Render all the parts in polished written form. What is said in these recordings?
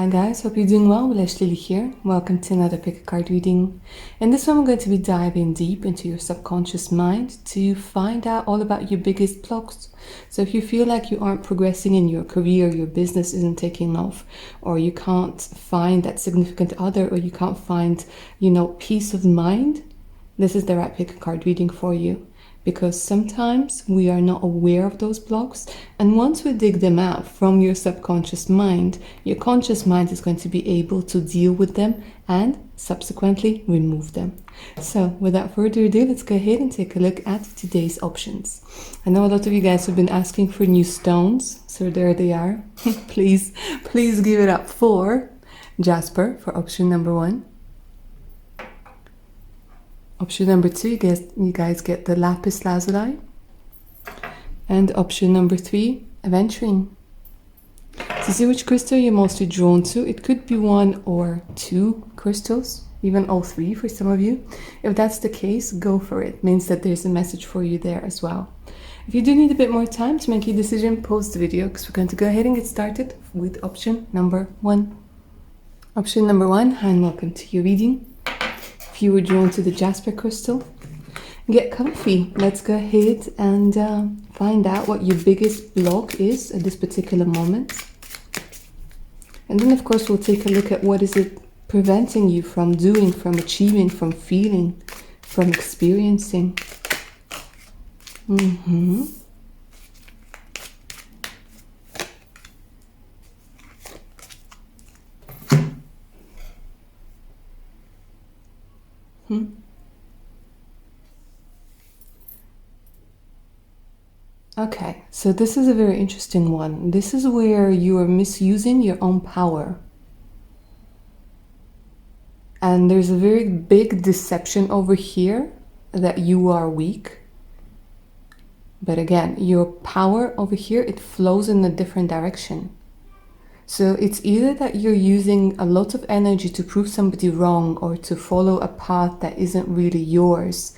Hi guys, hope you're doing well. Wilesh Lily here. Welcome to another pick a card reading. In this one, we're going to be diving deep into your subconscious mind to find out all about your biggest blocks. So if you feel like you aren't progressing in your career, your business isn't taking off, or you can't find that significant other, or you can't find, peace of mind, this is the right pick a card reading for you. Because sometimes we are not aware of those blocks, and once we dig them out from your subconscious mind, your conscious mind is going to be able to deal with them and subsequently remove them. So without further ado, let's go ahead and take a look at today's options. I know a lot of you guys have been asking for new stones, so there they are. please give it up for Jasper for option number 1. Option number 2, you guys get the lapis lazuli. And option number 3, aventurine. To see which crystal you're mostly drawn to, it could be 1 or 2 crystals, even all 3 for some of you. If that's the case, go for it. It means that there's a message for you there as well. If you do need a bit more time to make your decision, pause the video because we're going to go ahead and get started with option number 1. Option number 1, hi and welcome to your reading. If you were drawn to the Jasper crystal, get comfy. Let's go ahead and find out what your biggest block is at this particular moment. And then of course we'll take a look at what is it preventing you from doing, from achieving, from feeling, from experiencing. Okay, so this is a very interesting one. This is where you are misusing your own power. And there's a very big deception over here that you are weak. But again, your power over here, it flows in a different direction. So it's either that you're using a lot of energy to prove somebody wrong or to follow a path that isn't really yours.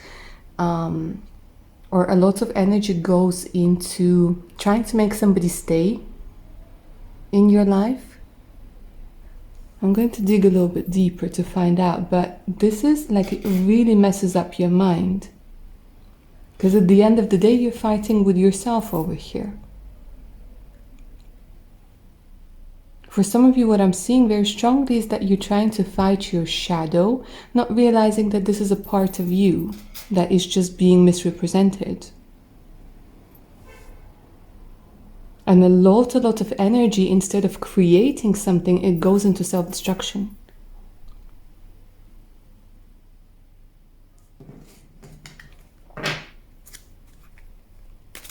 Or a lot of energy goes into trying to make somebody stay in your life. I'm going to dig a little bit deeper to find out, but this is like, it really messes up your mind. Because at the end of the day, you're fighting with yourself over here. For some of you, what I'm seeing very strongly is that you're trying to fight your shadow, not realizing that this is a part of you that is just being misrepresented. And a lot of energy, instead of creating something, it goes into self-destruction.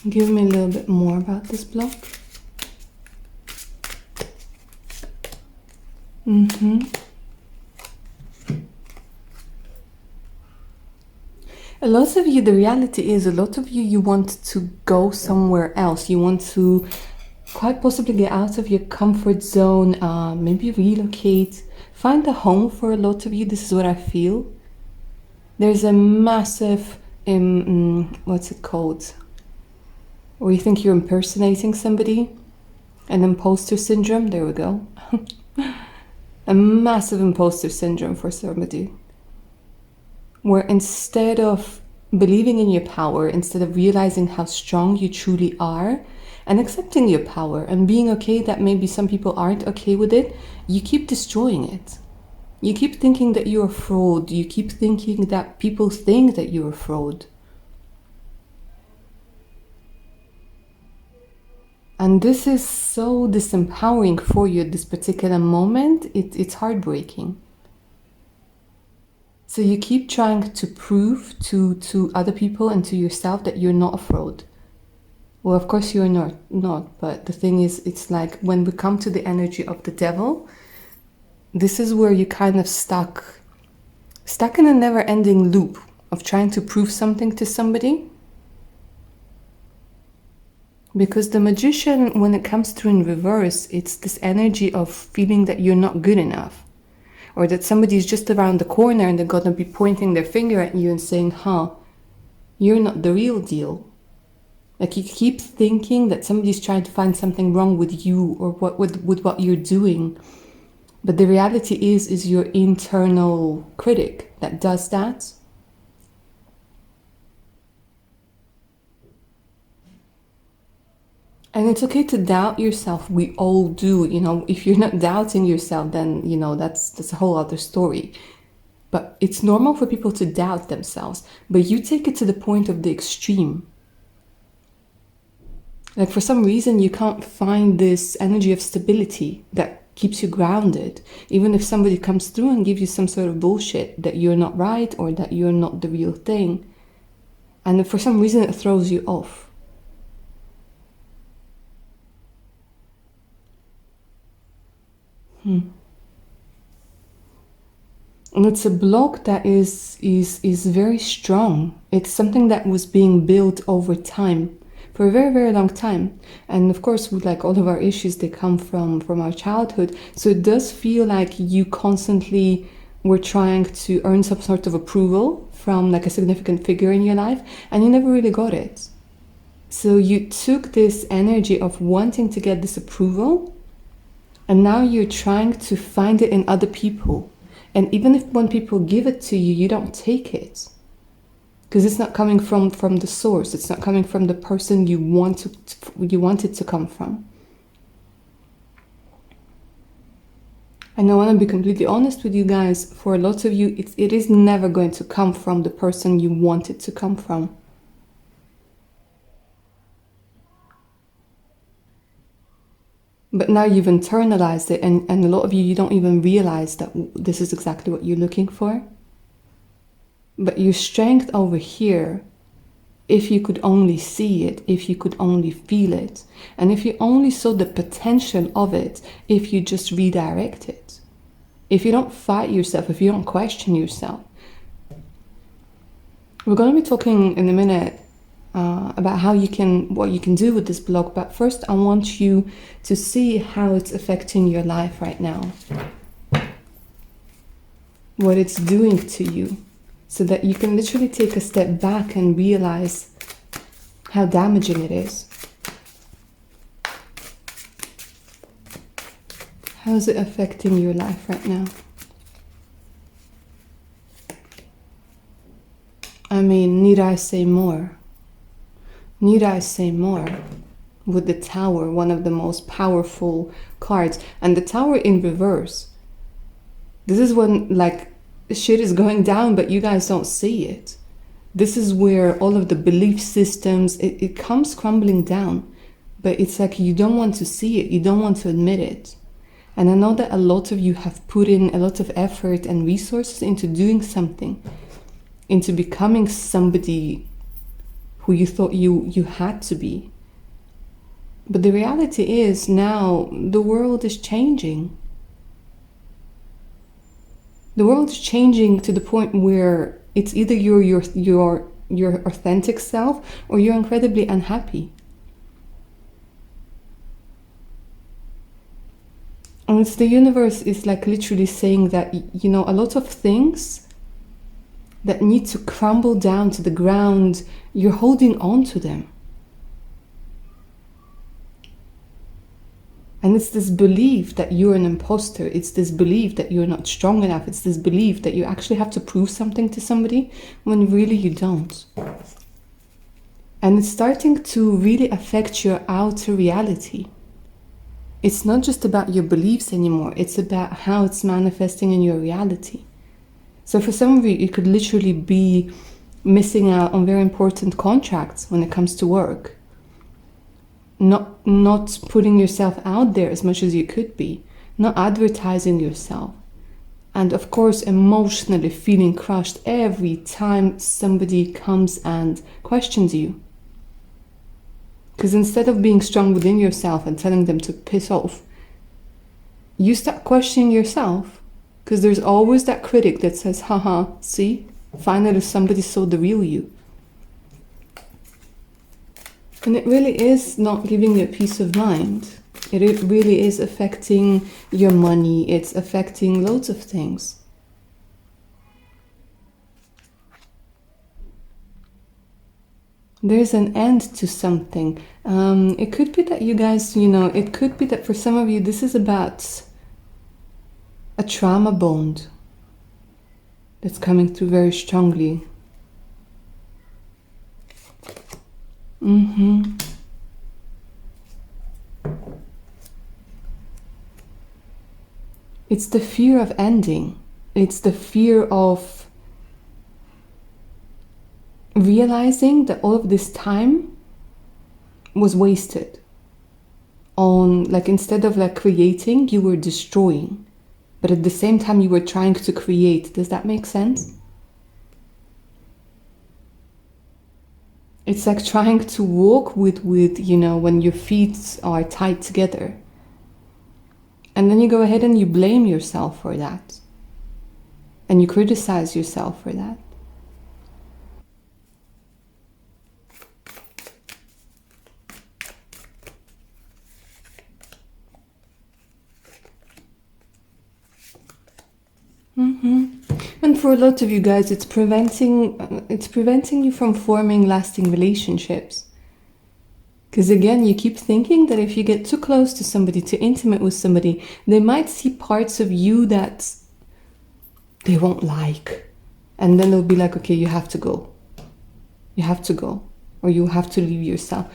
Give me a little bit more about this block. A lot of you, the reality is, a lot of you, you want to go somewhere else. You want to quite possibly get out of your comfort zone, maybe relocate, find a home for a lot of you. This is what I feel. There's a massive, what's it called? Where you think you're impersonating somebody. An imposter syndrome, there we go. A massive imposter syndrome for somebody, where instead of believing in your power, instead of realizing how strong you truly are and accepting your power and being okay that maybe some people aren't okay with it, you keep destroying it. You keep thinking that you're a fraud. You keep thinking that people think that you're a fraud. And this is so disempowering for you at this particular moment. It's heartbreaking. So you keep trying to prove to other people and to yourself that you're not a fraud. Well, of course you're not. But the thing is, it's like when we come to the energy of the devil, this is where you're kind of stuck in a never-ending loop of trying to prove something to somebody. Because the magician, when it comes through in reverse, it's this energy of feeling that you're not good enough. Or that somebody's just around the corner and they're going to be pointing their finger at you and saying, you're not the real deal. Like you keep thinking that somebody's trying to find something wrong with you or with what you're doing. But the reality is your internal critic that does that. And it's okay to doubt yourself. We all do. If you're not doubting yourself, then, that's a whole other story. But it's normal for people to doubt themselves. But you take it to the point of the extreme. Like, for some reason, you can't find this energy of stability that keeps you grounded. Even if somebody comes through and gives you some sort of bullshit that you're not right or that you're not the real thing. And for some reason, it throws you off. And it's a block that is very strong. It's something that was being built over time, for a very, very long time. And of course, with like all of our issues, they come from our childhood. So it does feel like you constantly were trying to earn some sort of approval from like a significant figure in your life, and you never really got it. So you took this energy of wanting to get this approval, and now you're trying to find it in other people. And even if when people give it to you, you don't take it. Because it's not coming from the source. It's not coming from the person you want it to come from. And I want to be completely honest with you guys. For a lot of you, it is never going to come from the person you want it to come from. But now you've internalized it, and a lot of you don't even realize that this is exactly what you're looking for. But your strength over here, if you could only see it, if you could only feel it, and if you only saw the potential of it, if you just redirect it, if you don't fight yourself, if you don't question yourself. We're going to be talking in a minute about what you can do with this block. But first, I want you to see how it's affecting your life right now. What it's doing to you. So that you can literally take a step back and realize how damaging it is. How is it affecting your life right now? I mean, need I say more? Need I say more? With the Tower, one of the most powerful cards. And the Tower in reverse. This is when, like, shit is going down, but you guys don't see it. This is where all of the belief systems, it comes crumbling down. But it's like you don't want to see it. You don't want to admit it. And I know that a lot of you have put in a lot of effort and resources into doing something. Into becoming somebody who you thought you had to be. But the reality is now the world is changing. The world is changing to the point where it's either your authentic self or you're incredibly unhappy. And it's the universe is like literally saying that, a lot of things that need to crumble down to the ground, you're holding on to them. And it's this belief that you're an imposter. It's this belief that you're not strong enough. It's this belief that you actually have to prove something to somebody when really you don't. And it's starting to really affect your outer reality. It's not just about your beliefs anymore. It's about how it's manifesting in your reality. So for some of you, it could literally be missing out on very important contracts when it comes to work. Not putting yourself out there as much as you could be. Not advertising yourself. And of course, emotionally feeling crushed every time somebody comes and questions you. Because instead of being strong within yourself and telling them to piss off, you start questioning yourself. Because there's always that critic that says, haha, see, finally somebody saw the real you. And it really is not giving you a peace of mind. It really is affecting your money. It's affecting loads of things. There's an end to something. It could be that you guys, it could be that for some of you, this is about a trauma bond that's coming through very strongly. It's the fear of ending. It's the fear of realizing that all of this time was wasted on, like, instead of like creating, you were destroying, but at the same time you were trying to create. Does that make sense? It's like trying to walk with you know, when your feet are tied together, and then you go ahead and you blame yourself for that, and you criticize yourself for that. And for a lot of you guys, it's preventing you from forming lasting relationships. Because again, you keep thinking that if you get too close to somebody, too intimate with somebody, they might see parts of you that they won't like. And then they'll be like, okay, you have to go. You have to go. Or you have to leave yourself.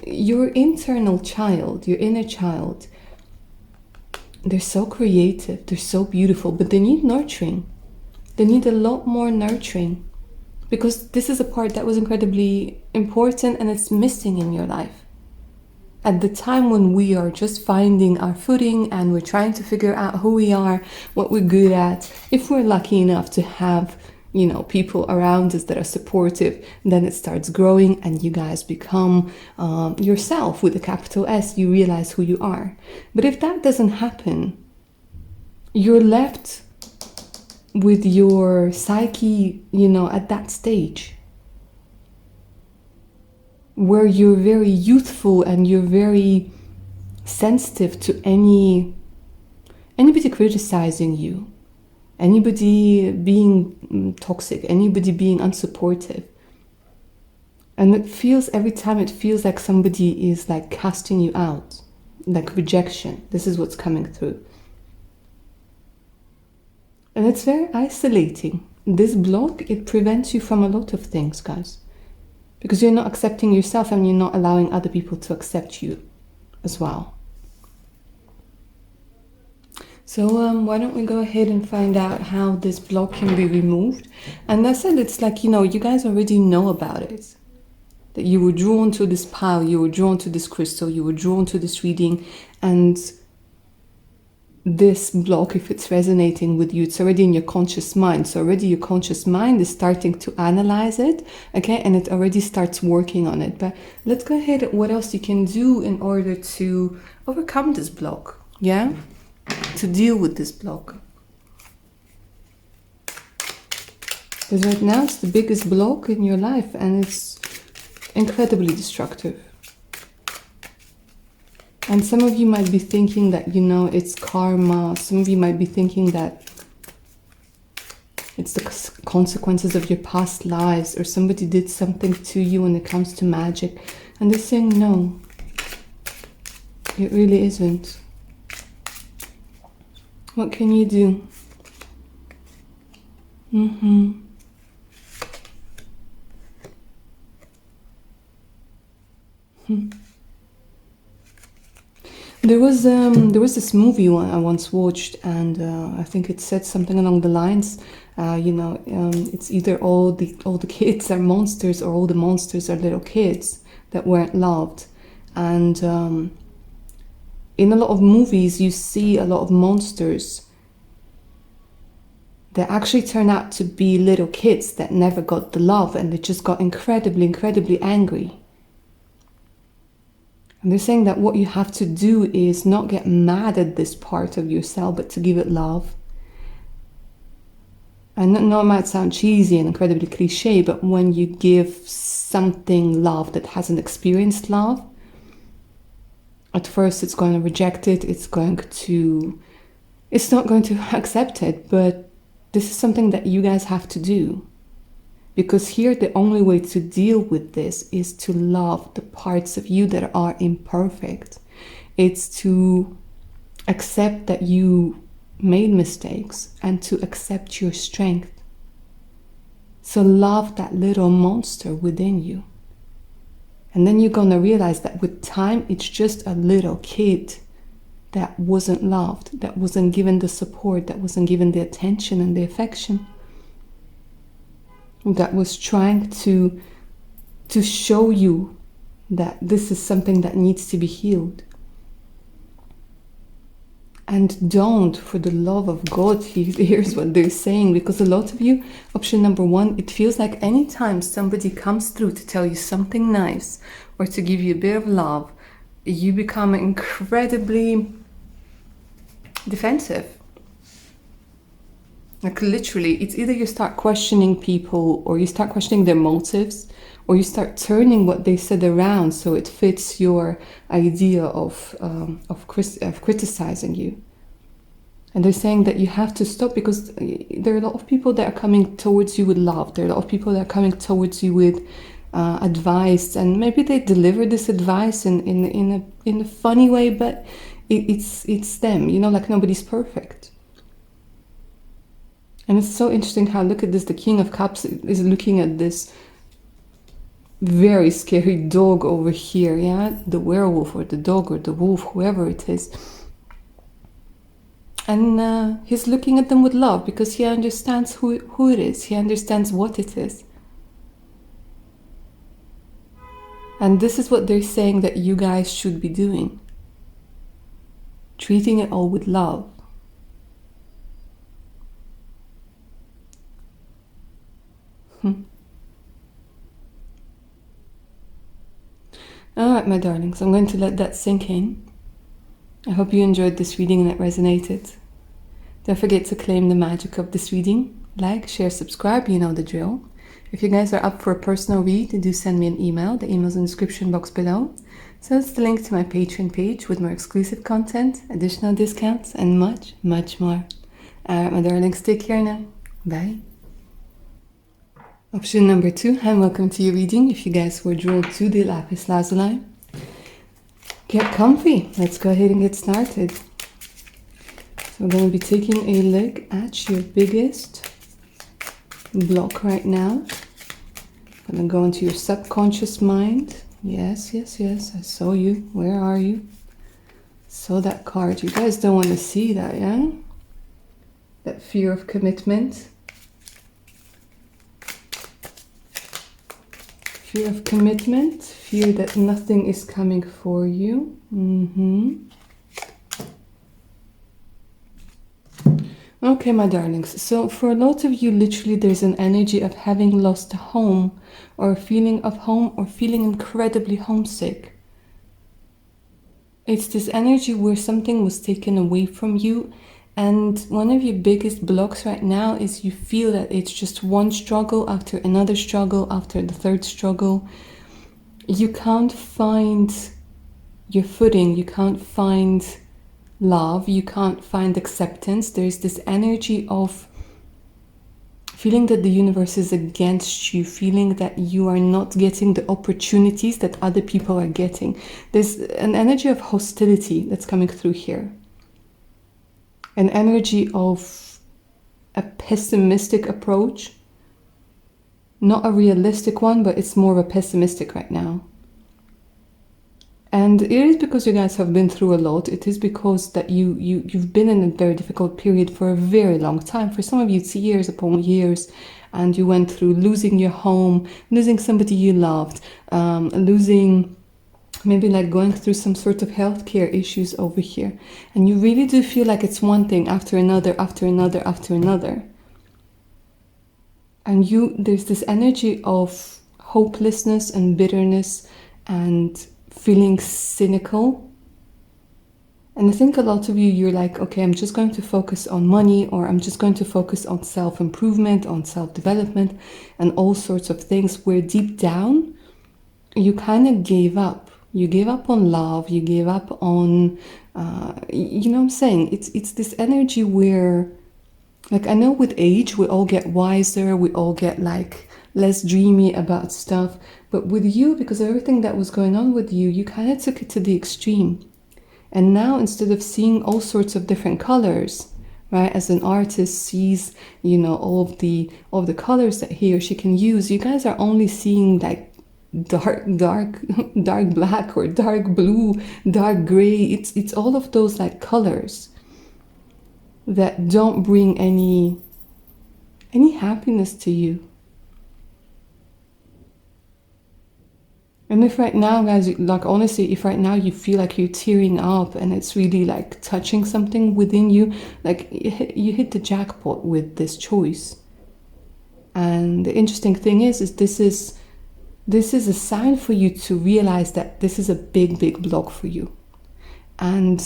Your internal child, your inner child, they're so creative, they're so beautiful, but they need nurturing. They need a lot more nurturing, because this is a part that was incredibly important and it's missing in your life. At the time when we are just finding our footing and we're trying to figure out who we are, what we're good at, if we're lucky enough to have, you know, people around us that are supportive, then it starts growing and you guys become yourself with a capital S. You realize who you are. But if that doesn't happen, you're left with your psyche, you know, at that stage where you're very youthful and you're very sensitive to anybody criticizing you, anybody being toxic, anybody being unsupportive. And it feels, every time it feels like somebody is like casting you out, like rejection. This is what's coming through. And it's very isolating. This block, it prevents you from a lot of things, guys. Because you're not accepting yourself and you're not allowing other people to accept you as well. So why don't we go ahead and find out how this block can be removed. And I said, it's like, you know, you guys already know about it. That you were drawn to this pile, you were drawn to this crystal, you were drawn to this reading, and this block, if it's resonating with you, it's already in your conscious mind. So already your conscious mind is starting to analyze it, okay, and it already starts working on it. But let's go ahead at what else you can do in order to overcome this block, yeah, to deal with this block. Because right now it's the biggest block in your life and it's incredibly destructive. And some of you might be thinking that, you know, it's karma. Some of you might be thinking that it's the consequences of your past lives, or somebody did something to you when it comes to magic. And they're saying, no, it really isn't. What can you do? There was this movie I once watched, and I think it said something along the lines, it's either all the kids are monsters or all the monsters are little kids that weren't loved. And in a lot of movies, you see a lot of monsters that actually turn out to be little kids that never got the love, and they just got incredibly, incredibly angry. And they're saying that what you have to do is not get mad at this part of yourself, but to give it love. And I know it might sound cheesy and incredibly cliche, but when you give something love that hasn't experienced love, at first it's going to reject it, it's not going to accept it, but this is something that you guys have to do. Because here, the only way to deal with this is to love the parts of you that are imperfect. It's to accept that you made mistakes and to accept your strength. So love that little monster within you. And then you're going to realize that with time, it's just a little kid that wasn't loved, that wasn't given the support, that wasn't given the attention and the affection, that was trying to show you that this is something that needs to be healed. And don't, for the love of God, here's what they're saying, because a lot of you, option number one, it feels like anytime somebody comes through to tell you something nice or to give you a bit of love, you become incredibly defensive. Like literally, it's either you start questioning people, or you start questioning their motives, or you start turning what they said around so it fits your idea of criticizing you. And they're saying that you have to stop, because there are a lot of people that are coming towards you with love. There are a lot of people that are coming towards you with advice, and maybe they deliver this advice in a funny way, but it's them. You know, like nobody's perfect. And it's so interesting how, look at this, the King of Cups is looking at this very scary dog over here, yeah? The werewolf or the dog or the wolf, whoever it is. And he's looking at them with love because he understands who it is. He understands what it is. And this is what they're saying that you guys should be doing. Treating it all with love. Alright, my darlings, I'm going to let that sink in. I hope you enjoyed this reading and it resonated. Don't forget to claim the magic of this reading. Like, share, subscribe, you know the drill. If you guys are up for a personal read, do send me an email. The email's in the description box below. So it's the link to my Patreon page with more exclusive content, additional discounts, and much, much more. Alright, my darlings, take care now. Bye. Option number 2, and welcome to your reading. If you guys were drawn to the Lapis Lazuli, get comfy. Let's go ahead and get started. So we're going to be taking a look at your biggest block right now. I'm going to go into your subconscious mind. Yes, yes, yes. I saw you. Where are you? Saw that card. You guys don't want to see that, yeah? That fear of commitment. Fear of commitment, fear that nothing is coming for you. Okay, my darlings. So for a lot of you, literally there's an energy of having lost a home, or a feeling of home, or feeling incredibly homesick. It's this energy where something was taken away from you. And one of your biggest blocks right now is you feel that it's just one struggle after another struggle after the third struggle. You can't find your footing. You can't find love. You can't find acceptance. There's this energy of feeling that the universe is against you, feeling that you are not getting the opportunities that other people are getting. There's an energy of hostility that's coming through here. An energy of a pessimistic approach. Not a realistic one, but it's more of a pessimistic right now. And it is because you guys have been through a lot. It is because that you've been in a very difficult period for a very long time. For some of you, it's years upon years. And you went through losing your home, losing somebody you loved, losing... maybe like going through some sort of healthcare issues over here. And you really do feel like it's one thing after another, after another, after another. And there's this energy of hopelessness and bitterness and feeling cynical. And I think a lot of you, you're like, okay, I'm just going to focus on money, or I'm just going to focus on self-improvement, on self-development, and all sorts of things, where deep down, you kind of gave up. You gave up on love, you gave up on, you know what I'm saying? It's this energy where, like, I know with age, we all get wiser, we all get, like, less dreamy about stuff. But with you, because of everything that was going on with you, you kind of took it to the extreme. And now, instead of seeing all sorts of different colors, right? As an artist sees, all of the colors that he or she can use, you guys are only seeing like dark dark black or dark blue, dark gray. It's all of those like colors that don't bring any happiness to you. And if right now, guys, like honestly, if right now you feel like you're tearing up and it's really like touching something within you, like you hit the jackpot with this choice. And the interesting thing is this is a sign for you to realize that this is a big, big block for you. And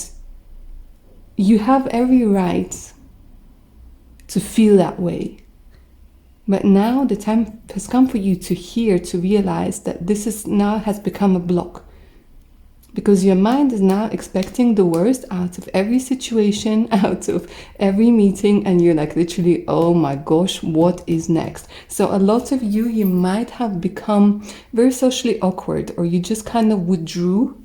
you have every right to feel that way. But now the time has come for you to realize that this is now has become a block. Because your mind is now expecting the worst out of every situation, out of every meeting, and you're like literally, oh my gosh, what is next? So a lot of you might have become very socially awkward, or you just kind of withdrew.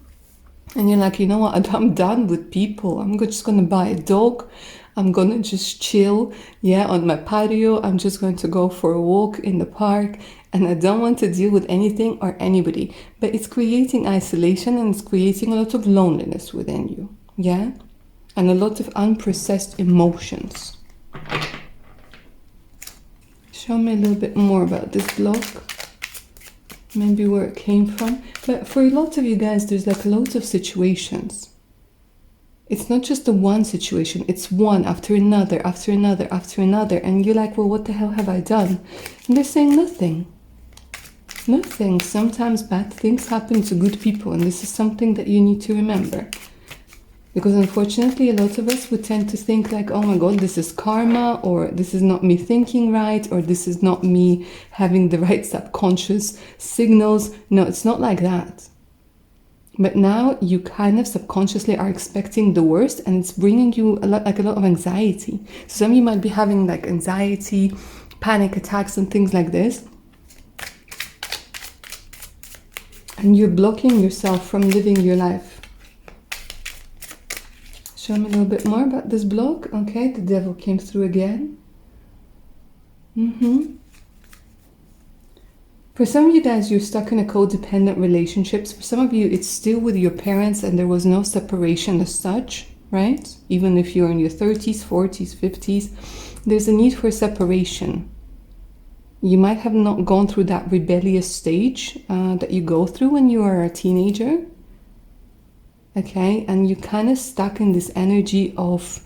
And you're like, you know what, I'm done with people. I'm just going to buy a dog. I'm going to just chill, on my patio. I'm just going to go for a walk in the park. And I don't want to deal with anything or anybody. But it's creating isolation and it's creating a lot of loneliness within you. Yeah? And a lot of unprocessed emotions. Show me a little bit more about this block. Maybe where it came from. But for a lot of you guys, there's like a lot of situations. It's not just the one situation, it's one after another, after another, after another. And you're like, well, what the hell have I done? And they're saying nothing. Nothing. Sometimes bad things happen to good people, and this is something that you need to remember. Because unfortunately, a lot of us would tend to think like, oh my God, this is karma, or this is not me thinking right, or this is not me having the right subconscious signals. No, it's not like that. But now you kind of subconsciously are expecting the worst, and it's bringing you a lot of anxiety. So some of you might be having like anxiety, panic attacks and things like this. And you're blocking yourself from living your life. Show me a little bit more about this block. Okay, the devil came through again. For some of you guys, you're stuck in a codependent relationships. For some of you, it's still with your parents and there was no separation as such, right? Even if you're in your 30s, 40s, 50s, there's a need for separation. You might have not gone through that rebellious stage that you go through when you are a teenager. Okay, and you're kind of stuck in this energy of,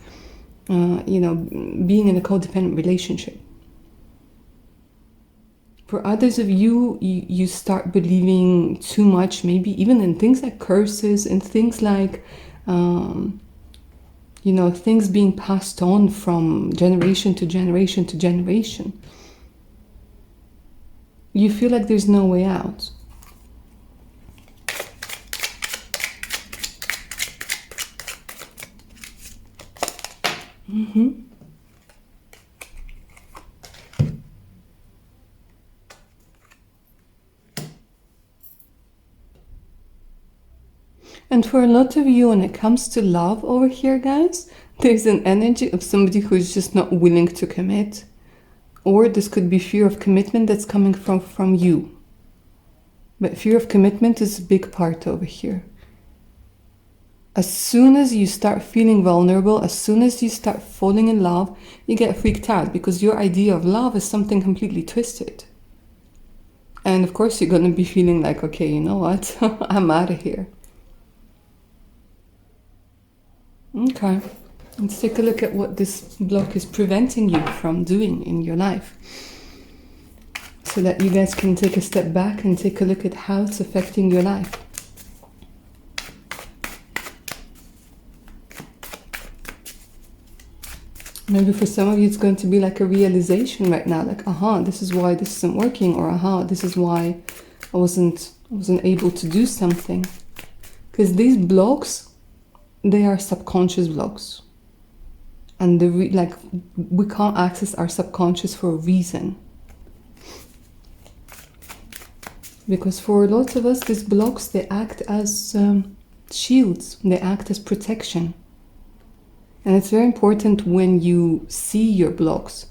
being in a codependent relationship. For others of you, you start believing too much, maybe even in things like curses and things like, things being passed on from generation to generation to generation. You feel like there's no way out. And for a lot of you, when it comes to love over here, guys, there's an energy of somebody who's just not willing to commit. Or this could be fear of commitment that's coming from you. But fear of commitment is a big part over here. As soon as you start feeling vulnerable, as soon as you start falling in love, you get freaked out because your idea of love is something completely twisted. And of course, you're going to be feeling like, okay, you know what? I'm out of here. Okay, let's take a look at what this block is preventing you from doing in your life. So that you guys can take a step back and take a look at how it's affecting your life. Maybe for some of you it's going to be like a realization right now, like, this is why this isn't working, or this is why I wasn't able to do something. Because these blocks, they are subconscious blocks. And we can't access our subconscious for a reason. Because for a lot of us, these blocks, they act as shields. They act as protection. And it's very important when you see your blocks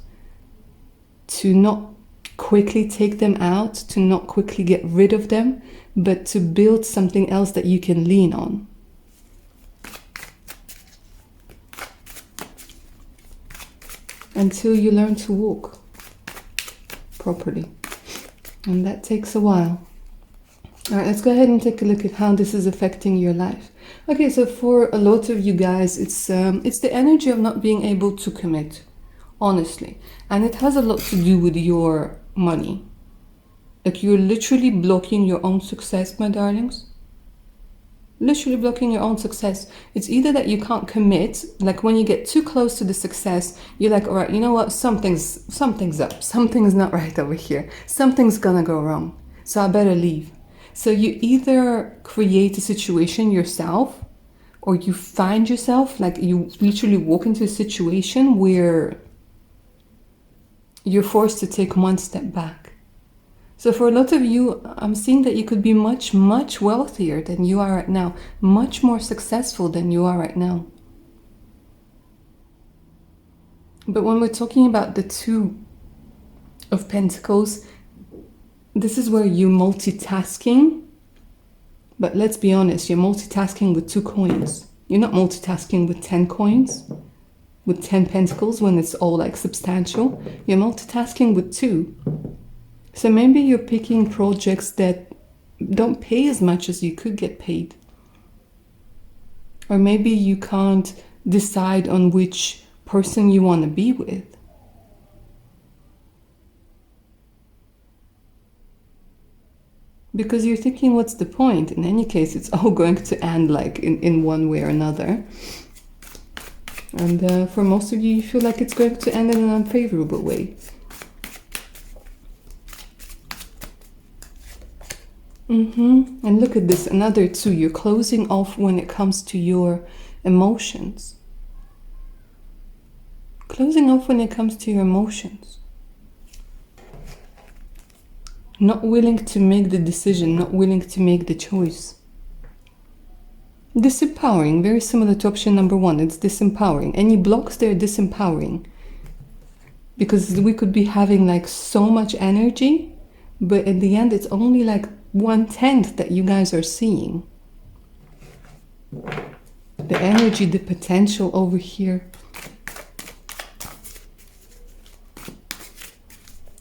to not quickly take them out, to not quickly get rid of them, but to build something else that you can lean on. Until you learn to walk properly. And that takes a while. All right, let's go ahead and take a look at how this is affecting your life. Okay, so for a lot of you guys, it's the energy of not being able to commit, honestly. And it has a lot to do with your money. Like, you're literally blocking your own success, my darlings. Literally blocking your own success. It's either that you can't commit, like when you get too close to the success, you're like, all right, you know what, something's up, something's not right over here, something's gonna go wrong, so I better leave. So you either create a situation yourself, or you find yourself, like you literally walk into a situation where you're forced to take one step back. So for a lot of you, I'm seeing that you could be much, much wealthier than you are right now, much more successful than you are right now. But when we're talking about the Two of Pentacles, this is where you're multitasking. But let's be honest, you're multitasking with 2 coins. You're not multitasking with 10 coins, with 10 pentacles when it's all like substantial. You're multitasking with 2. So maybe you're picking projects that don't pay as much as you could get paid. Or maybe you can't decide on which person you want to be with. Because you're thinking, what's the point? In any case, it's all going to end like in one way or another. And for most of you, you feel like it's going to end in an unfavorable way. And look at this, another 2. You're closing off when it comes to your emotions. Closing off when it comes to your emotions. Not willing to make the decision, not willing to make the choice. Disempowering, very similar to option number 1. It's disempowering. Any blocks there, disempowering. Because we could be having like so much energy, but in the end, it's only like 1/10 that you guys are seeing. The energy, the potential over here.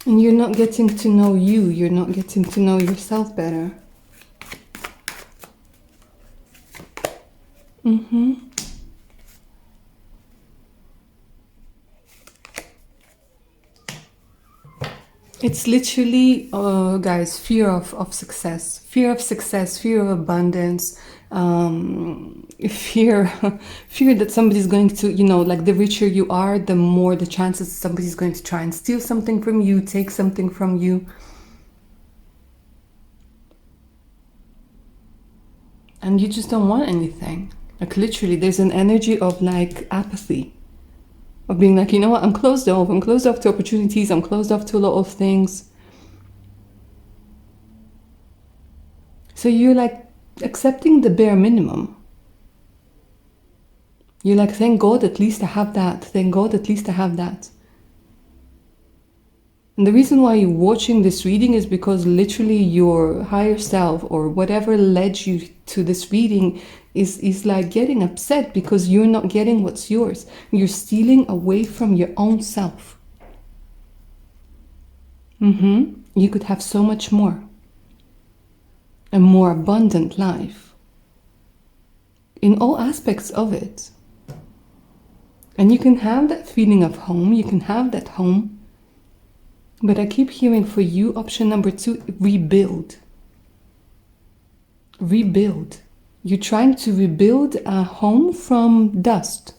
And you're not getting to know you. You're not getting to know yourself better. It's literally, guys, fear of success. Fear of success, fear of abundance, fear that somebody's going to, you know, like the richer you are, the more the chances somebody's going to try and steal something from you, take something from you. And you just don't want anything. Like literally, there's an energy of like apathy. Of being like, you know what, I'm closed off to opportunities, I'm closed off to a lot of things. So you're like accepting the bare minimum. You're like, thank God at least I have that, thank God at least I have that. And the reason why you're watching this reading is because literally your higher self or whatever led you to this reading is like getting upset because you're not getting what's yours. You're stealing away from your own self. You could have so much more. A more abundant life. In all aspects of it. And you can have that feeling of home. You can have that home. But I keep hearing for you, option number 2, rebuild. Rebuild. You're trying to rebuild a home from dust.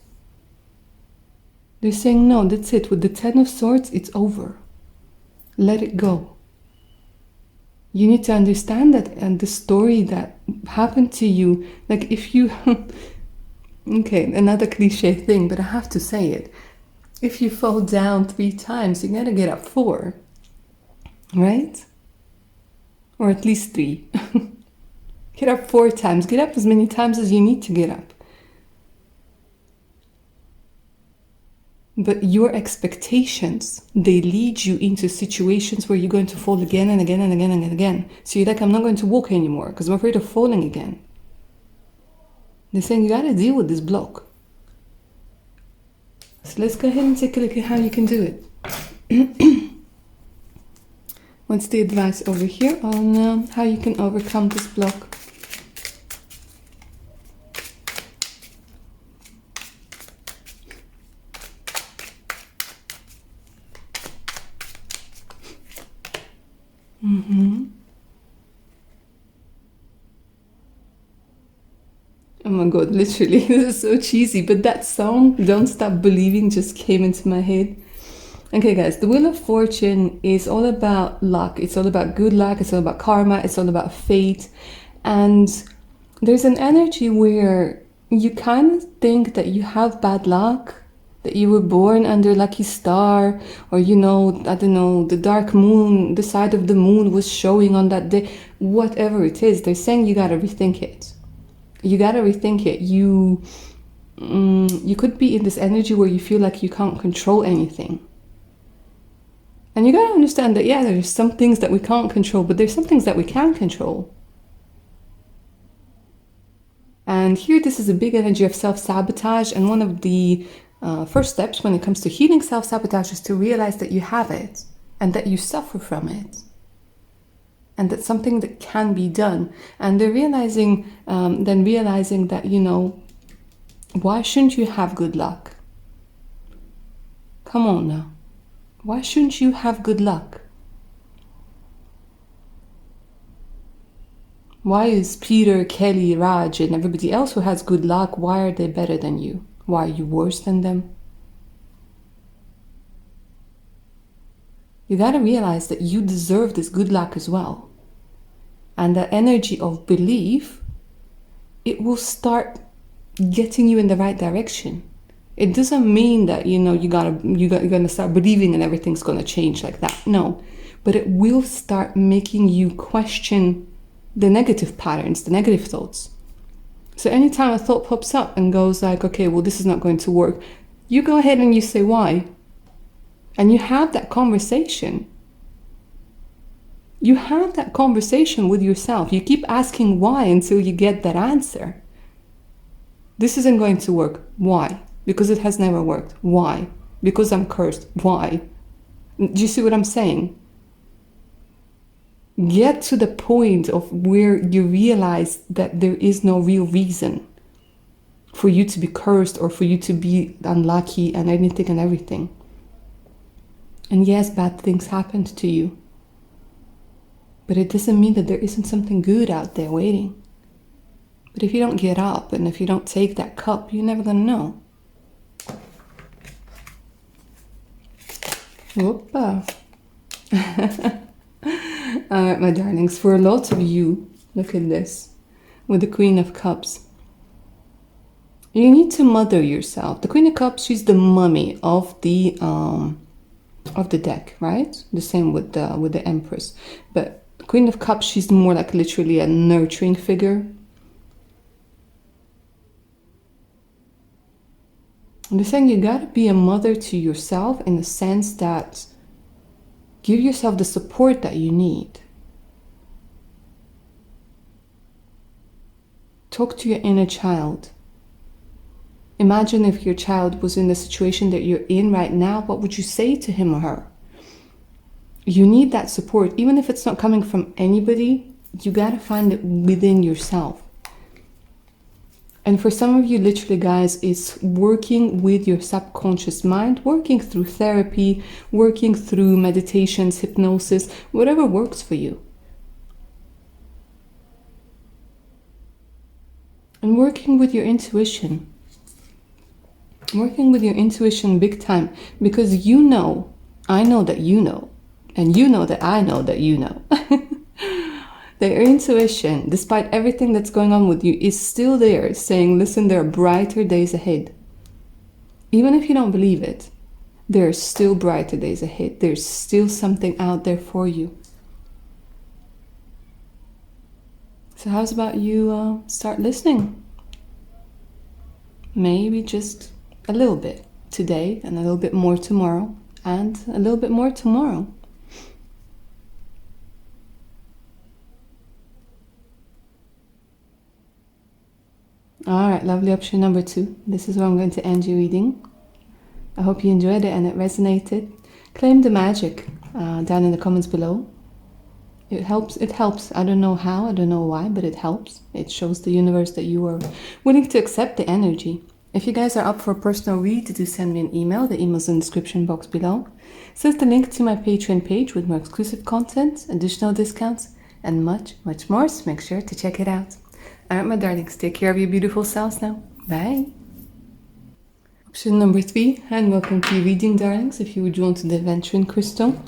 They're saying, no, that's it. With the 10 of Swords, it's over. Let it go. You need to understand that and the story that happened to you. Like if you... okay, another cliche thing, but I have to say it. If you fall down 3 times, you gotta get up 4. Right? Or at least 3. Get up 4 times. Get up as many times as you need to get up. But your expectations, they lead you into situations where you're going to fall again and again and again and again. So you're like, I'm not going to walk anymore because I'm afraid of falling again. They're saying you got to deal with this block. So let's go ahead and take a look at how you can do it. What's the advice over here on how you can overcome this block? Oh my god, literally, this is so cheesy, but that song, Don't Stop Believing, just came into my head. Okay guys, the Wheel of Fortune is all about luck. It's all about good luck, it's all about karma, it's all about fate. And there's an energy where you kind of think that you have bad luck, that you were born under lucky star, or I don't know, the dark moon, the side of the moon was showing on that day. Whatever it is, they're saying you gotta rethink it. You gotta rethink it. You could be in this energy where you feel like you can't control anything. And you gotta understand that, yeah, there's some things that we can't control, but there's some things that we can control. And here, this is a big energy of self-sabotage. And one of the first steps when it comes to healing self-sabotage is to realize that you have it and that you suffer from it. And that's something that can be done. And they're realizing that, why shouldn't you have good luck? Come on now. Why shouldn't you have good luck? Why is Peter, Kelly, Raj, and everybody else who has good luck, why are they better than you? Why are you worse than them? You gotta realize that you deserve this good luck as well. And the energy of belief, it will start getting you in the right direction. It doesn't mean that, you're gonna start believing and everything's gonna change like that. No, but it will start making you question the negative patterns, the negative thoughts. So anytime a thought pops up and goes like, okay, well, this is not going to work, you go ahead and you say why. And you have that conversation. You have that conversation with yourself. You keep asking why until you get that answer. This isn't going to work. Why? Because it has never worked. Why? Because I'm cursed. Why? Do you see what I'm saying? Get to the point of where you realize that there is no real reason for you to be cursed or for you to be unlucky and anything and everything. And yes, bad things happened to you. But it doesn't mean that there isn't something good out there waiting. But if you don't get up and if you don't take that cup, you're never gonna know. Whoopa. Alright, my darlings, for a lot of you, look at this, with the Queen of Cups. You need to mother yourself. The Queen of Cups, she's the mummy of the deck, right? The same with the Empress. But Queen of Cups, she's more like literally a nurturing figure. And they're saying you gotta be a mother to yourself in the sense that give yourself the support that you need. Talk to your inner child. Imagine if your child was in the situation that you're in right now, what would you say to him or her? You need that support. Even if it's not coming from anybody, you gotta find it within yourself. And for some of you, literally, guys, it's working with your subconscious mind, working through therapy, working through meditations, hypnosis, whatever works for you. And working with your intuition. Working with your intuition big time. Because I know that you know. And you know that I know that you know. Their intuition, despite everything that's going on with you, is still there saying, listen, there are brighter days ahead. Even if you don't believe it, there are still brighter days ahead. There's still something out there for you. So how's about you start listening? Maybe just a little bit. today, and a little bit more tomorrow, and a little bit more tomorrow. Alright, lovely option number 2. This is where I'm going to end your reading. I hope you enjoyed it and it resonated. Claim the magic down in the comments below. It helps. I don't know how, I don't know why, but it helps. It shows the universe that you are willing to accept the energy. If you guys are up for a personal read, do send me an email. The email's in the description box below. So it's the link to my Patreon page with more exclusive content, additional discounts, and much, much more. So make sure to check it out. Alright, my darlings, take care of your beautiful selves now. Bye. Option number 3, and welcome to your reading, darlings. If you would want the Aventurine Crystal,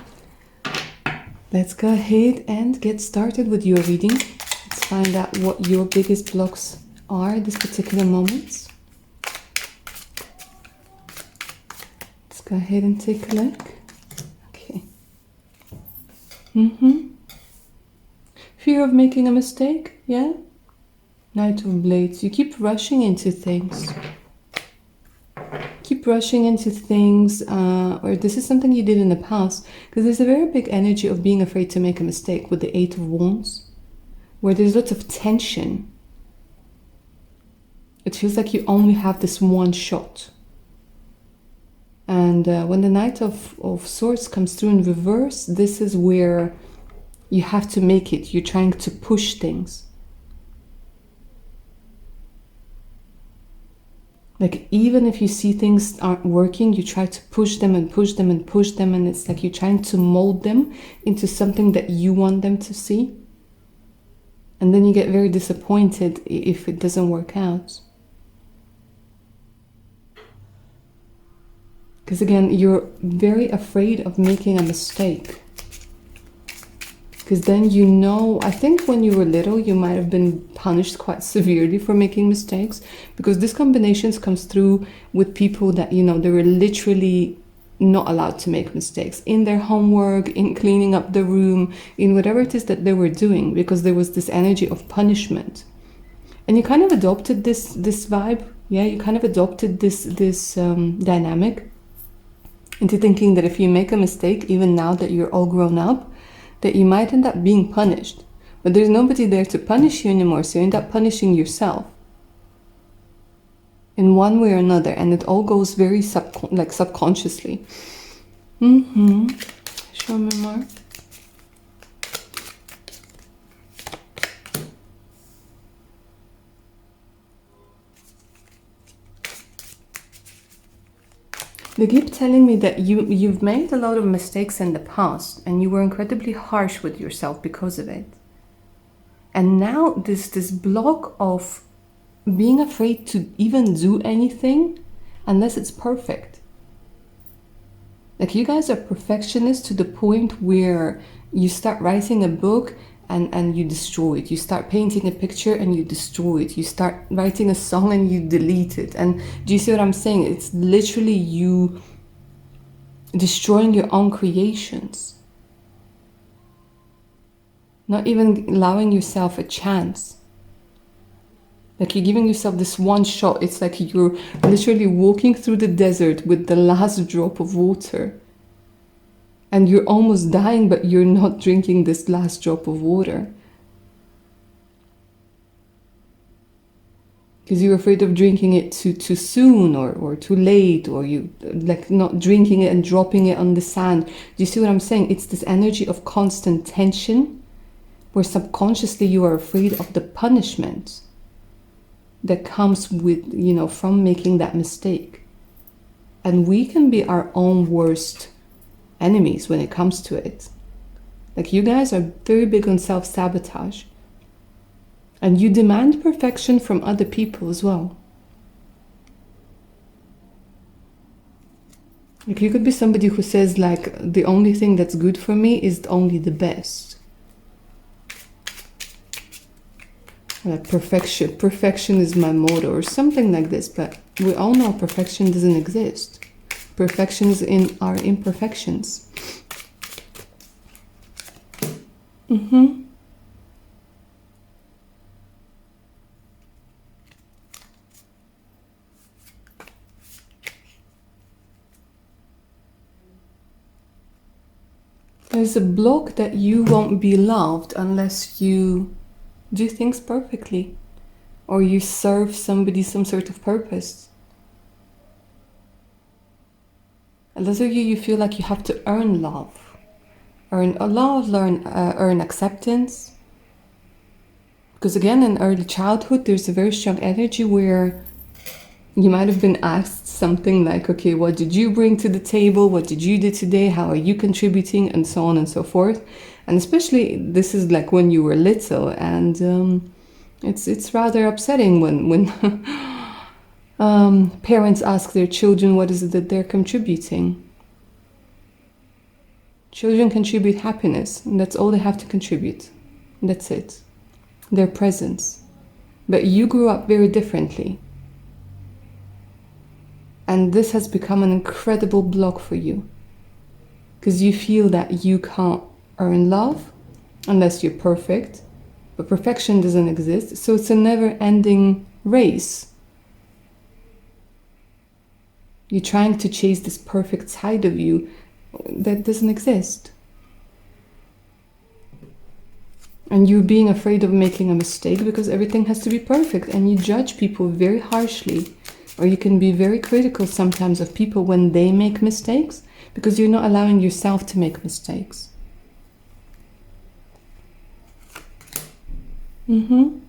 let's go ahead and get started with your reading. Let's find out what your biggest blocks are at this particular moment. Let's go ahead and take a look. Okay. Fear of making a mistake, yeah? Knight of Blades. You keep rushing into things. Or this is something you did in the past, because there's a very big energy of being afraid to make a mistake with the Eight of Wands, where there's lots of tension. It feels like you only have this one shot. And when the Knight of Swords comes through in reverse, this is where you have to make it. You're trying to push things. Like, even if you see things aren't working, you try to push them and push them and push them, and it's like you're trying to mold them into something that you want them to see. And then you get very disappointed if it doesn't work out. Because again, you're very afraid of making a mistake. Because then you know, I think when you were little, you might have been punished quite severely for making mistakes. Because this combinations comes through with people that, you know, they were literally not allowed to make mistakes in their homework, in cleaning up the room, in whatever it is that they were doing, because there was this energy of punishment. And you kind of adopted this vibe. Yeah, you kind of adopted this dynamic into thinking that if you make a mistake, even now that you're all grown up, that you might end up being punished. But there's nobody there to punish you anymore, so you end up punishing yourself in one way or another, and it all goes very subconsciously. Show me more. They keep telling me that you've made a lot of mistakes in the past, and you were incredibly harsh with yourself because of it. And now this block of being afraid to even do anything unless it's perfect. Like, you guys are perfectionists to the point where you start writing a book and you destroy it. You start painting a picture and you destroy it. You start writing a song and you delete it. And do you see what I'm saying? It's literally you destroying your own creations. Not even allowing yourself a chance. Like, you're giving yourself this one shot. It's like you're literally walking through the desert with the last drop of water. And you're almost dying, but you're not drinking this last drop of water. Because you're afraid of drinking it too soon or too late, or you like not drinking it and dropping it on the sand. Do you see what I'm saying? It's this energy of constant tension where subconsciously you are afraid of the punishment that comes with, you know, from making that mistake. And we can be our own worst enemies when it comes to it. Like, you guys are very big on self-sabotage, and you demand perfection from other people as well. Like, you could be somebody who says, like, the only thing that's good for me is only the best. Like, perfection is my motto or something like this, but we all know perfection doesn't exist. Perfection is in our imperfections. there's a block that you won't be loved unless you do things perfectly or you serve somebody some sort of purpose. And those of you, you feel like you have to earn love, earn acceptance. Because again, in early childhood, there's a very strong energy where you might have been asked something like, okay, what did you bring to the table? What did you do today? How are you contributing? And so on and so forth. And especially this is like when you were little, and it's rather upsetting when parents ask their children what is it that they're contributing. Children contribute happiness, and that's all they have to contribute. That's it. Their presence. But you grew up very differently. And this has become an incredible block for you. Because you feel that you can't earn love unless you're perfect. But perfection doesn't exist. So it's a never-ending race. You're trying to chase this perfect side of you that doesn't exist. And you're being afraid of making a mistake because everything has to be perfect. And you judge people very harshly. Or you can be very critical sometimes of people when they make mistakes because you're not allowing yourself to make mistakes. And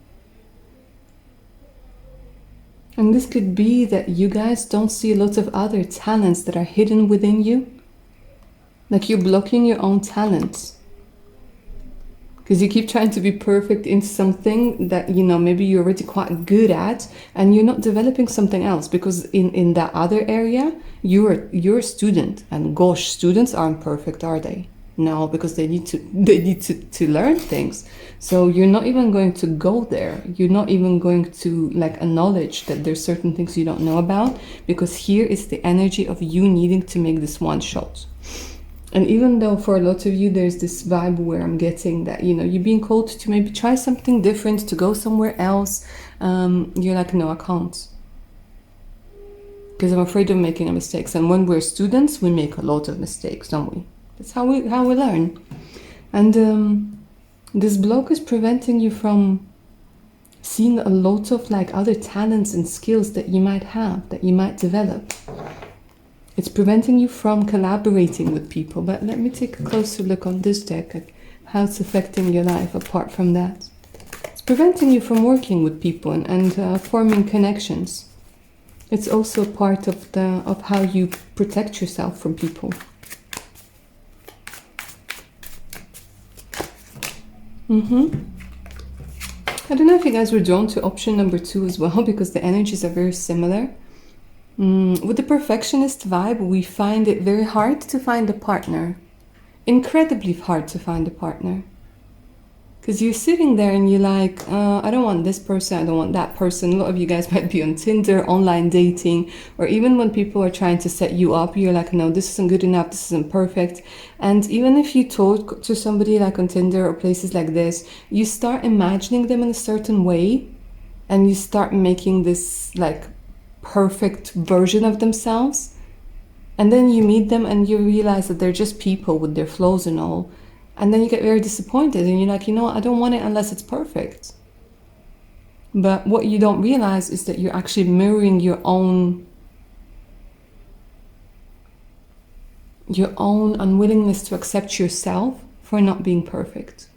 this could be that you guys don't see a lot of other talents that are hidden within you. Like you're blocking your own talents. Because you keep trying to be perfect in something that, maybe you're already quite good at, and you're not developing something else. Because in that other area, you're a student. And gosh, students aren't perfect, are they? No, because they need to learn things. So you're not even going to go there. You're not even going to acknowledge that there's certain things you don't know about, because here is the energy of you needing to make this one shot. And even though for a lot of you, there's this vibe where I'm getting that, you're being called to maybe try something different, to go somewhere else. You're like, no, I can't. Because I'm afraid of making mistakes. And when we're students, we make a lot of mistakes, don't we? That's how we learn. And this block is preventing you from seeing a lot of other talents and skills that you might have, that you might develop. It's preventing you from collaborating with people. But let me take a closer look on this deck at how it's affecting your life apart from that. It's preventing you from working with people and forming connections. It's also part of how you protect yourself from people. I don't know if you guys were drawn to option number 2 as well, because the energies are very similar. With the perfectionist vibe, we find it very hard to find a partner. Incredibly hard to find a partner. Because you're sitting there and you're like, I don't want this person, I don't want that person. A lot of you guys might be on Tinder, online dating, or even when people are trying to set you up, you're like, no, this isn't good enough, this isn't perfect. And even if you talk to somebody on Tinder or places like this, you start imagining them in a certain way, and you start making this perfect version of themselves. And then you meet them and you realize that they're just people with their flaws and all. And then you get very disappointed and you're like, I don't want it unless it's perfect. But what you don't realize is that you're actually mirroring your own unwillingness to accept yourself for not being perfect.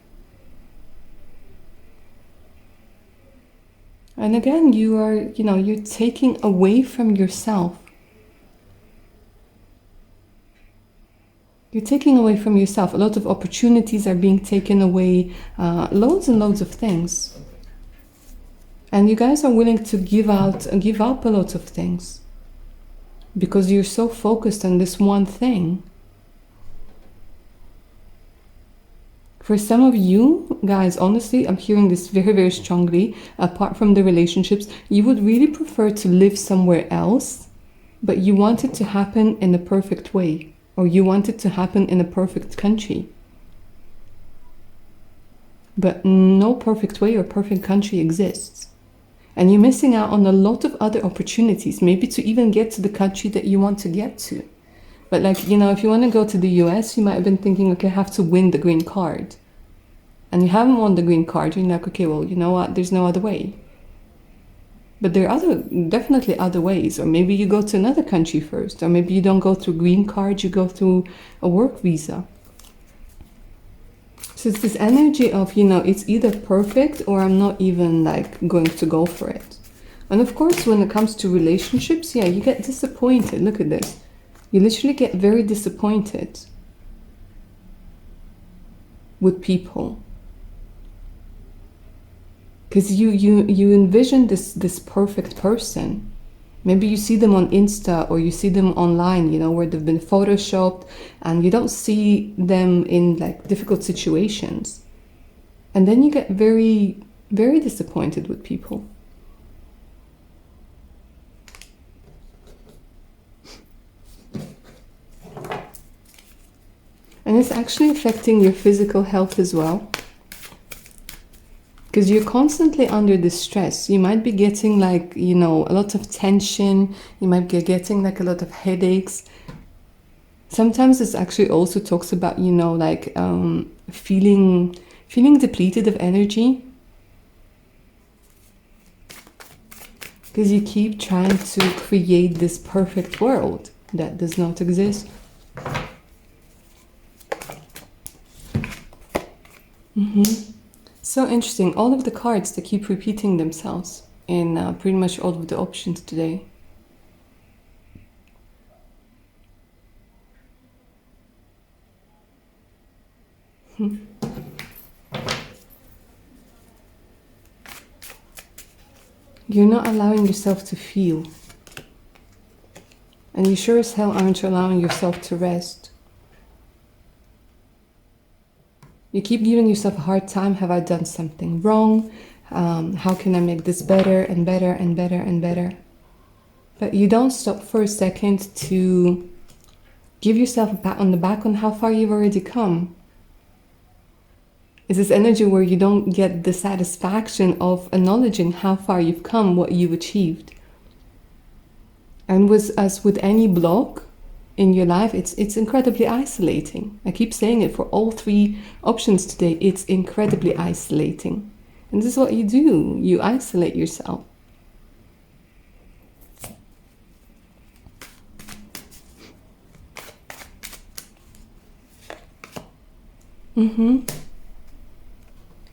And again, you're taking away from yourself. You're taking away from yourself. A lot of opportunities are being taken away, loads and loads of things. And you guys are willing to give up a lot of things because you're so focused on this one thing. For some of you guys, honestly, I'm hearing this very, very strongly. Apart from the relationships, you would really prefer to live somewhere else, but you want it to happen in a perfect way, or you want it to happen in a perfect country. But no perfect way or perfect country exists. And you're missing out on a lot of other opportunities, maybe to even get to the country that you want to get to. But like, you know, if you want to go to the US, you might have been thinking, okay, I have to win the green card. And you haven't won the green card, you're like, okay, well, you know what, there's no other way. But there are definitely other ways. Or maybe you go to another country first. Or maybe you don't go through green card, you go through a work visa. So it's this energy of, you know, it's either perfect or I'm not even like going to go for it. And of course, when it comes to relationships, yeah, you get disappointed. Look at this. You literally get very disappointed with people. Because you envision this perfect person. Maybe you see them on Insta or you see them online, you know, where they've been photoshopped, and you don't see them in like difficult situations. And then you get very, very disappointed with people. And it's actually affecting your physical health as well. Because you're constantly under this stress. You might be getting like, you know, a lot of tension. You might be getting like a lot of headaches. Sometimes this actually also talks about, you know, like feeling depleted of energy. Because you keep trying to create this perfect world that does not exist. So interesting. All of the cards, they keep repeating themselves in pretty much all of the options today. You're not allowing yourself to feel. And you sure as hell aren't allowing yourself to rest. You keep giving yourself a hard time. Have I done something wrong? How can I make this better and better and better and better? But you don't stop for a second to give yourself a pat on the back on how far you've already come. It's this energy where you don't get the satisfaction of acknowledging how far you've come, what you've achieved. And as with any block in your life, it's incredibly isolating. I keep saying it for all three options today. It's incredibly isolating. And this is what you do. You isolate yourself. And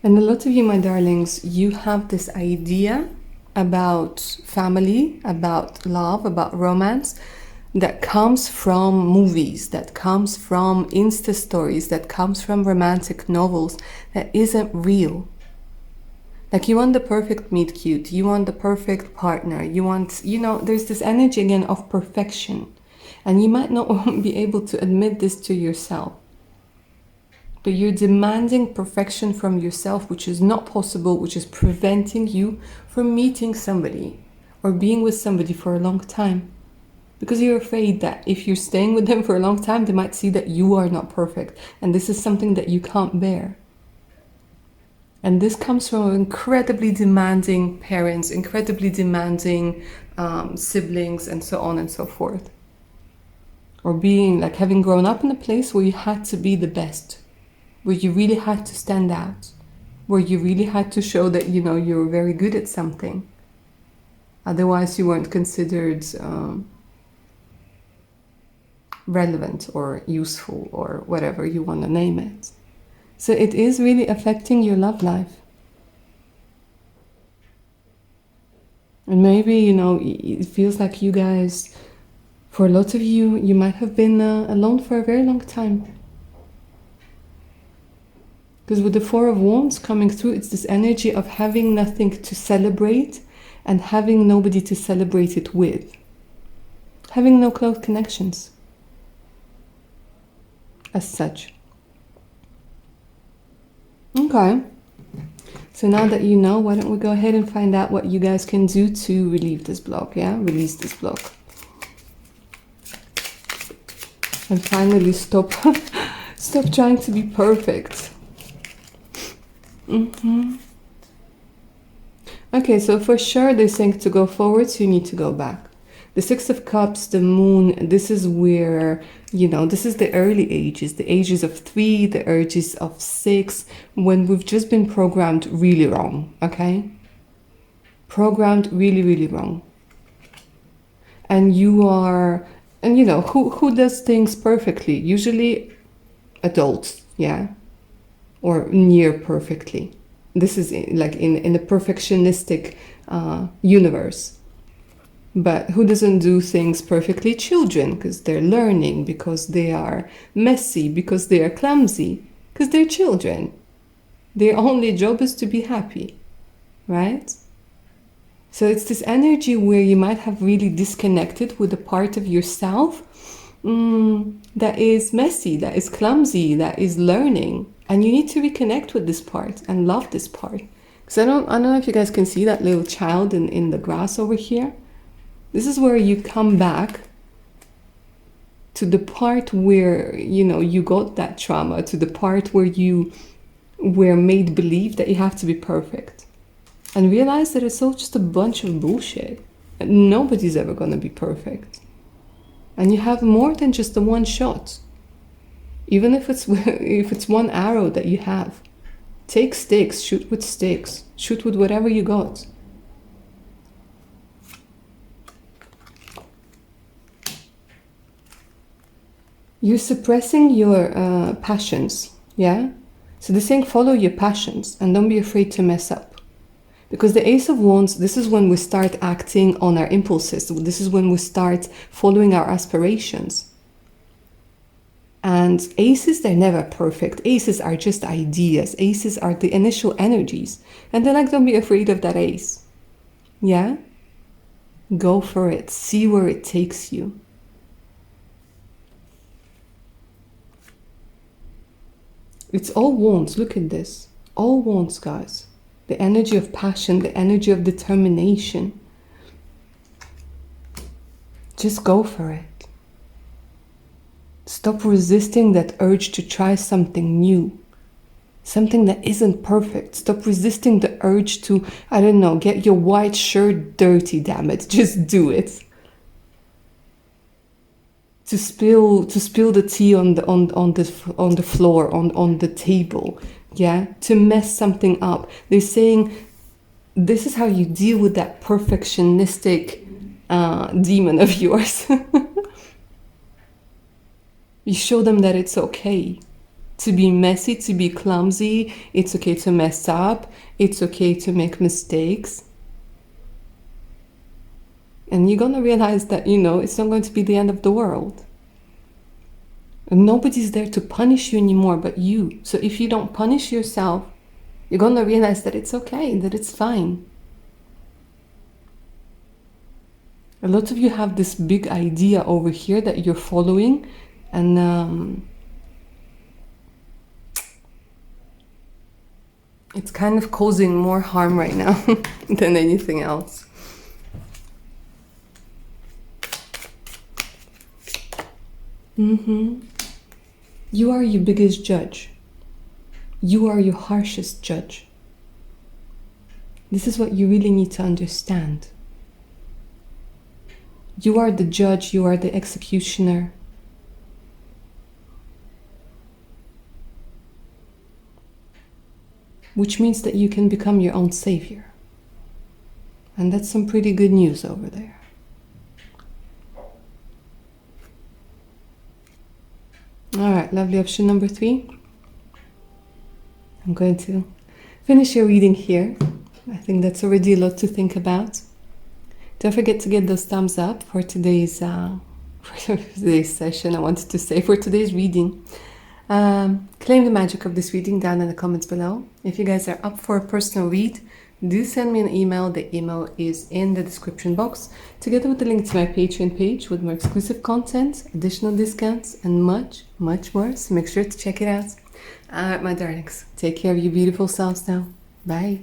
a lot of you, my darlings, you have this idea about family, about love, about romance, that comes from movies, that comes from Insta stories, that comes from romantic novels, that isn't real. Like, you want the perfect meet cute, you want the perfect partner, you want, you know, there's this energy again of perfection. And you might not be able to admit this to yourself. But you're demanding perfection from yourself, which is not possible, which is preventing you from meeting somebody or being with somebody for a long time. Because you're afraid that if you're staying with them for a long time, they might see that you are not perfect. And this is something that you can't bear. And this comes from incredibly demanding parents, incredibly demanding siblings, and so on and so forth. Or being like having grown up in a place where you had to be the best, where you really had to stand out, where you really had to show that, you know, you were very good at something. Otherwise, you weren't considered relevant or useful or whatever you want to name it. So it is really affecting your love life. And maybe, you know, it feels like you guys, for a lot of you, you might have been alone for a very long time. Because with the Four of Wands coming through, it's this energy of having nothing to celebrate and having nobody to celebrate it with. Having no close connections as such. Okay. So now that you know, why don't we go ahead and find out what you guys can do to relieve this block, yeah? Release this block. And finally stop stop trying to be perfect. Okay, so for sure they're saying to go forward, so you need to go back. The Six of Cups, the Moon, this is where, you know, this is the early ages, the ages of 3, the ages of 6, when we've just been programmed really wrong, okay? Programmed really, really wrong. And you are, and you know, who does things perfectly? Usually adults, yeah? Or near perfectly. This is like in a perfectionistic universe. But who doesn't do things perfectly? Children, because they're learning, because they are messy, because they are clumsy, because they're children. Their only job is to be happy, right? So it's this energy where you might have really disconnected with a part of yourself that is messy, that is clumsy, that is learning. And you need to reconnect with this part and love this part. Because I don't know if you guys can see that little child in the grass over here. This is where you come back to the part where, you know, you got that trauma, to the part where you were made believe that you have to be perfect. And realize that it's all just a bunch of bullshit. And nobody's ever gonna be perfect. And you have more than just the one shot. Even if it's one arrow that you have. Take sticks, shoot with sticks. Shoot with whatever you got. You're suppressing your passions, yeah? So they're saying follow your passions and don't be afraid to mess up. Because the Ace of Wands, this is when we start acting on our impulses. This is when we start following our aspirations. And aces, they're never perfect. Aces are just ideas. Aces are the initial energies. And they're like, don't be afraid of that ace. Yeah? Go for it. See where it takes you. It's all wands. Look at this. All wands, guys. The energy of passion, the energy of determination. Just go for it. Stop resisting that urge to try something new. Something that isn't perfect. Stop resisting the urge to, I don't know, get your white shirt dirty, damn it. Just do it. To spill the tea on the floor, on the table. Yeah, to mess something up. They're saying this is how you deal with that perfectionistic demon of yours. You show them that it's okay to be messy, to be clumsy. It's okay to mess up. It's okay to make mistakes. And you're gonna realize that, you know, it's not going to be the end of the world. And nobody's there to punish you anymore but you. So if you don't punish yourself, you're gonna realize that it's okay, that it's fine. A lot of you have this big idea over here that you're following, and it's kind of causing more harm right now than anything else. You are your biggest judge. You are your harshest judge. This is what you really need to understand. You are the judge, you are the executioner. Which means that you can become your own savior. And that's some pretty good news over there. All right, lovely. Option number 3. I'm going to finish your reading here. I think that's already a lot to think about. Don't forget to get those thumbs up for today's session. I wanted to say for today's reading. Claim the magic of this reading down in the comments below. If you guys are up for a personal read, do send me an email. The email is in the description box, together with the link to my Patreon page with more exclusive content, additional discounts, and much, much more. So make sure to check it out. All right, my darlings, take care of your beautiful selves now. Bye.